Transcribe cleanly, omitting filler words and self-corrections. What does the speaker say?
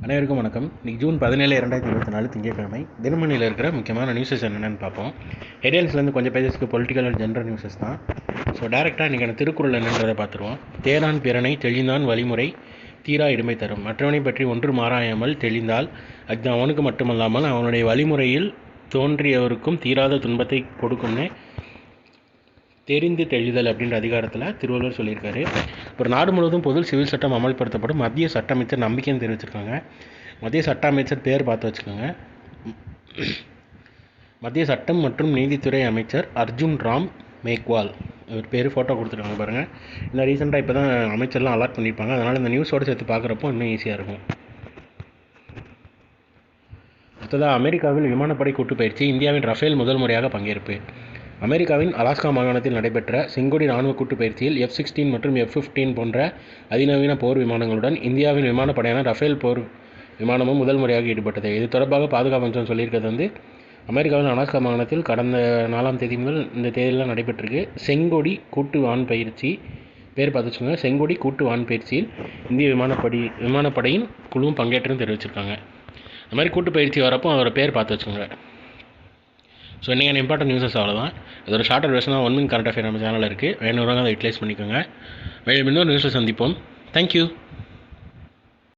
அனைவருக்கும் வணக்கம். இன்றைக்கி ஜூன் 17, 2024 திங்கட்கிழமை. தினமணியில் இருக்கிற முக்கியமான நியூஸஸ் என்னென்னு பார்ப்போம். ஹெட்லைன்ஸ்லேருந்து கொஞ்சம் பேஜஸ்க்கு பொலிட்டிக்கல் அண்ட் ஜென்ரல் நியூஸஸ் தான். ஸோ டேரெக்டாக இன்றைக்கான திருக்குறள் என்னன்றதை பார்த்துருவோம். தேரான் பிறனை தெளிந்தான் வழிமுறை தீரா இடுமை தரும். மற்றவனை பற்றி ஒன்று மாறாயாமல் தெளிந்தால் அது அவனுக்கு மட்டுமல்லாமல் அவனுடைய வழிமுறையில் தோன்றியவருக்கும் தீராத துன்பத்தை கொடுக்கும்னு தெரிந்து தெளிதல் அப்படின்ற அதிகாரத்தில் திருவள்ளுவர் சொல்லியிருக்காரு. ஒரு நாடு முழுவதும் பொது சிவில் சட்டம் அமல்படுத்தப்படும். மத்திய சட்ட அமைச்சர் நம்பிக்கைன்னு தெரிவிச்சிருக்காங்க. மத்திய சட்ட அமைச்சர் பேர் பார்த்து வச்சுக்கோங்க. மத்திய சட்டம் மற்றும் நீதித்துறை அமைச்சர் அர்ஜுன் ராம் மேக்வால். இவர் பேர் ஃபோட்டோ கொடுத்துருக்காங்க பாருங்கள். இந்த ரீசெண்டாக இப்போ தான் அமைச்சர்லாம் அலாட் பண்ணியிருப்பாங்க. அதனால் இந்த நியூஸோடு சேர்த்து பார்க்குறப்போ இன்னும் ஈஸியாக இருக்கும். அடுத்ததாக அமெரிக்காவில் விமானப்படை கூட்டுப்பயிற்சி. இந்தியாவின் ரஃபேல் முதல் முறையாக பங்கேற்பு. அமெரிக்காவின் அலாஸ்கா மாகாணத்தில் நடைபெற்ற செங்கொடி இராணுவ கூட்டுப்பயிற்சியில் F-16 மற்றும் F-15 போன்ற அதிநவீன போர் விமானங்களுடன் இந்தியாவின் விமானப்படையான ரஃபேல் போர் விமானமும் முதல் முறையாக ஈடுபட்டது. இது தொடர்பாக பாதுகாப்பு அமைச்சர் சொல்லியிருக்கிறது அமெரிக்காவின் அலாஸ்கா மாகாணத்தில் கடந்த 4ஆம் தேதி முதல் இந்த தேதியெல்லாம் நடைபெற்றிருக்கு. செங்கொடி கூட்டு வான் பயிற்சி பேர் பார்த்து வச்சுக்கோங்க. செங்கொடி கூட்டு வான் பயிற்சியில் இந்திய விமானப்படையின் குழுவும் பங்கேற்றுன்னு தெரிவிச்சிருக்காங்க. இந்த மாதிரி கூட்டு பயிற்சி வரப்போ அதோட பேர் பார்த்து வச்சுக்கோங்க. ஸோ இன்றைக்கான இம்பார்ட்டன்ட் நியூஸஸ் அவ்வளோதான். இதோட ஷார்ட்டர் வெர்ஷனாக 1 மினிட் கரண்ட் அஃபேர் நம்ம சேனலில் இருக்குது. வேணுறவங்க அதை யூட்டிலைஸ் பண்ணிக்கோங்க. மேலும் இன்னொரு நியூஸில் சந்திப்போம். தேங்க்யூ.